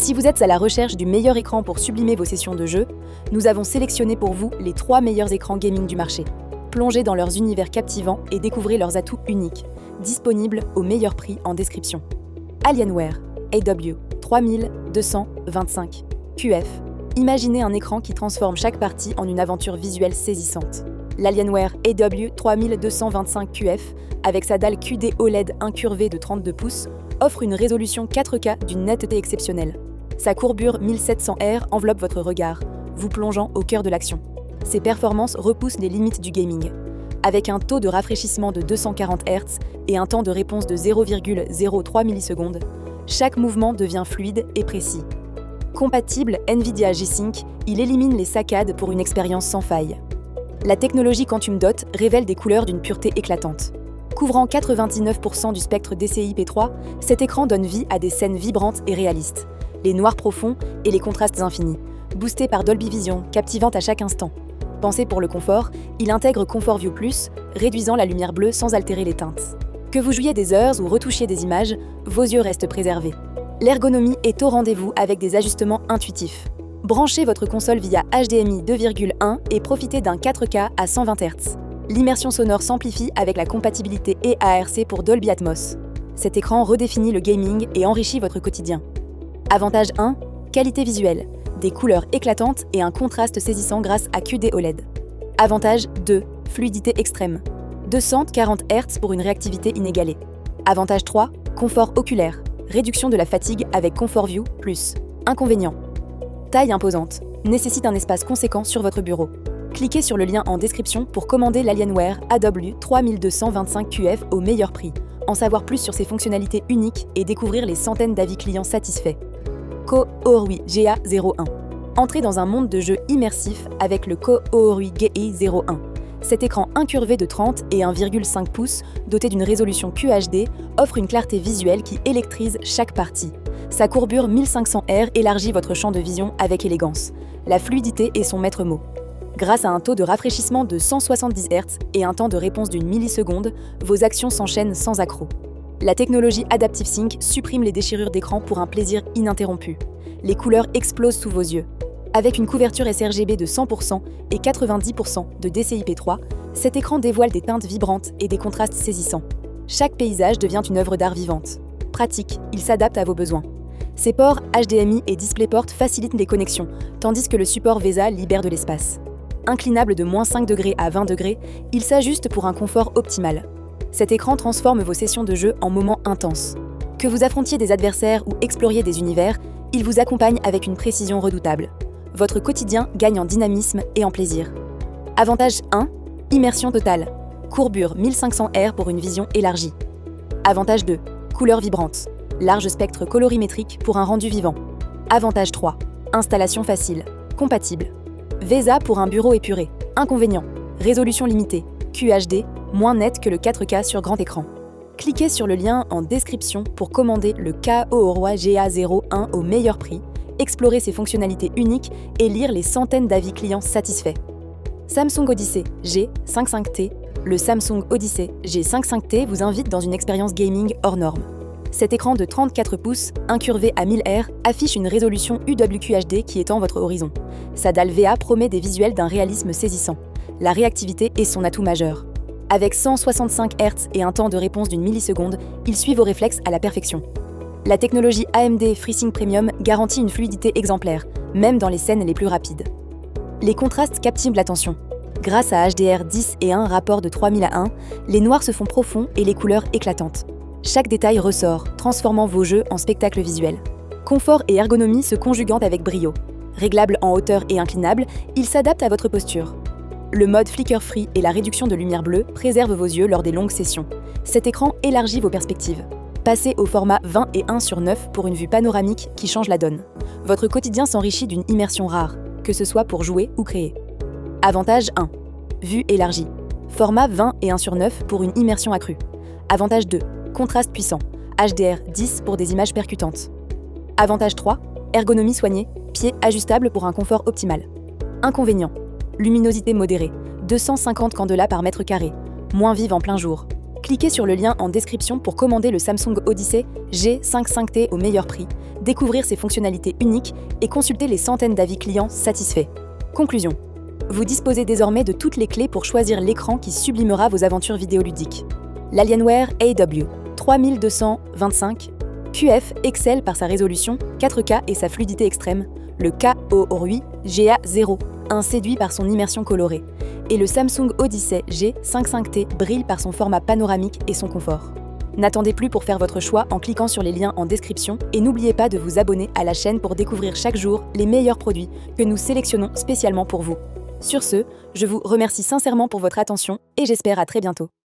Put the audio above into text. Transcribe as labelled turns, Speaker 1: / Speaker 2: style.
Speaker 1: Si vous êtes à la recherche du meilleur écran pour sublimer vos sessions de jeu, nous avons sélectionné pour vous les 3 meilleurs écrans gaming du marché. Plongez dans leurs univers captivants et découvrez leurs atouts uniques, disponibles au meilleur prix en description. Alienware AW 3225 QF. Imaginez un écran qui transforme chaque partie en une aventure visuelle saisissante. L'Alienware AW 3225 QF, avec sa dalle QD OLED incurvée de 32 pouces, offre une résolution 4K d'une netteté exceptionnelle. Sa courbure 1700R enveloppe votre regard, vous plongeant au cœur de l'action. Ses performances repoussent les limites du gaming. Avec un taux de rafraîchissement de 240 Hz et un temps de réponse de 0,03 millisecondes, chaque mouvement devient fluide et précis. Compatible NVIDIA G-Sync, il élimine les saccades pour une expérience sans faille. La technologie Quantum Dot révèle des couleurs d'une pureté éclatante. Couvrant 99% du spectre DCI-P3, cet écran donne vie à des scènes vibrantes et réalistes, les noirs profonds et les contrastes infinis, boostés par Dolby Vision, captivante à chaque instant. Pensé pour le confort, il intègre Comfort View Plus, réduisant la lumière bleue sans altérer les teintes. Que vous jouiez des heures ou retouchiez des images, vos yeux restent préservés. L'ergonomie est au rendez-vous avec des ajustements intuitifs. Branchez votre console via HDMI 2.1 et profitez d'un 4K à 120 Hz. L'immersion sonore s'amplifie avec la compatibilité EARC pour Dolby Atmos. Cet écran redéfinit le gaming et enrichit votre quotidien. Avantage 1, qualité visuelle, des couleurs éclatantes et un contraste saisissant grâce à QD OLED. Avantage 2, fluidité extrême, 240 Hz pour une réactivité inégalée. Avantage 3, confort oculaire, réduction de la fatigue avec Comfort View Plus. Inconvénient, taille imposante, nécessite un espace conséquent sur votre bureau. Cliquez sur le lien en description pour commander l'Alienware AW 3225 QF au meilleur prix, en savoir plus sur ses fonctionnalités uniques et découvrir les centaines d'avis clients satisfaits. Koorui GA01. Entrez dans un monde de jeux immersif avec le Koorui GI01. Cet écran incurvé de 30 et 1,5 pouces, doté d'une résolution QHD, offre une clarté visuelle qui électrise chaque partie. Sa courbure 1500R élargit votre champ de vision avec élégance. La fluidité est son maître mot. Grâce à un taux de rafraîchissement de 170 Hz et un temps de réponse d'une milliseconde, vos actions s'enchaînent sans accroc. La technologie Adaptive Sync supprime les déchirures d'écran pour un plaisir ininterrompu. Les couleurs explosent sous vos yeux. Avec une couverture sRGB de 100% et 90% de DCI-P3, cet écran dévoile des teintes vibrantes et des contrastes saisissants. Chaque paysage devient une œuvre d'art vivante. Pratique, il s'adapte à vos besoins. Ses ports HDMI et DisplayPort facilitent les connexions, tandis que le support VESA libère de l'espace. Inclinable de -5° à 20°, il s'ajuste pour un confort optimal. Cet écran transforme vos sessions de jeu en moments intenses. Que vous affrontiez des adversaires ou exploriez des univers, il vous accompagne avec une précision redoutable. Votre quotidien gagne en dynamisme et en plaisir. Avantage 1, immersion totale. Courbure 1500R pour une vision élargie. Avantage 2, couleurs vibrantes. Large spectre colorimétrique pour un rendu vivant. Avantage 3, installation facile. Compatible. VESA pour un bureau épuré. Inconvénient, résolution limitée. QHD, moins net que le 4K sur grand écran. Cliquez sur le lien en description pour commander le Koorui GA01 au meilleur prix, explorer ses fonctionnalités uniques et lire les centaines d'avis clients satisfaits. Samsung Odyssey G55T. Le Samsung Odyssey G55T vous invite dans une expérience gaming hors norme. Cet écran de 34 pouces, incurvé à 1000R, affiche une résolution UWQHD qui étend votre horizon. Sa dalle VA promet des visuels d'un réalisme saisissant. La réactivité est son atout majeur. Avec 165 Hz et un temps de réponse d'une milliseconde, il suit vos réflexes à la perfection. La technologie AMD FreeSync Premium garantit une fluidité exemplaire, même dans les scènes les plus rapides. Les contrastes captivent l'attention. Grâce à HDR10 et un rapport de 3000 à 1, les noirs se font profonds et les couleurs éclatantes. Chaque détail ressort, transformant vos jeux en spectacle visuel. Confort et ergonomie se conjuguant avec brio. Réglable en hauteur et inclinable, il s'adapte à votre posture. Le mode flicker free et la réduction de lumière bleue préservent vos yeux lors des longues sessions. Cet écran élargit vos perspectives. Passez au format 20 et 1/9 pour une vue panoramique qui change la donne. Votre quotidien s'enrichit d'une immersion rare, que ce soit pour jouer ou créer. Avantage 1. Vue élargie. Format 20 et 1/9 pour une immersion accrue. Avantage 2. Contraste puissant. HDR10 pour des images percutantes. Avantage 3. Ergonomie soignée. Pieds ajustables pour un confort optimal. Inconvénient. Luminosité modérée. 250 candela par mètre carré. Moins vive en plein jour. Cliquez sur le lien en description pour commander le Samsung Odyssey G55T au meilleur prix, découvrir ses fonctionnalités uniques et consulter les centaines d'avis clients satisfaits. Conclusion. Vous disposez désormais de toutes les clés pour choisir l'écran qui sublimera vos aventures vidéoludiques. L'Alienware AW3225 QF excelle par sa résolution 4K et sa fluidité extrême, le KO8 GA0 séduit par son immersion colorée, et le Samsung Odyssey G55T brille par son format panoramique et son confort. N'attendez plus pour faire votre choix en cliquant sur les liens en description et n'oubliez pas de vous abonner à la chaîne pour découvrir chaque jour les meilleurs produits que nous sélectionnons spécialement pour vous. Sur ce, je vous remercie sincèrement pour votre attention et j'espère à très bientôt.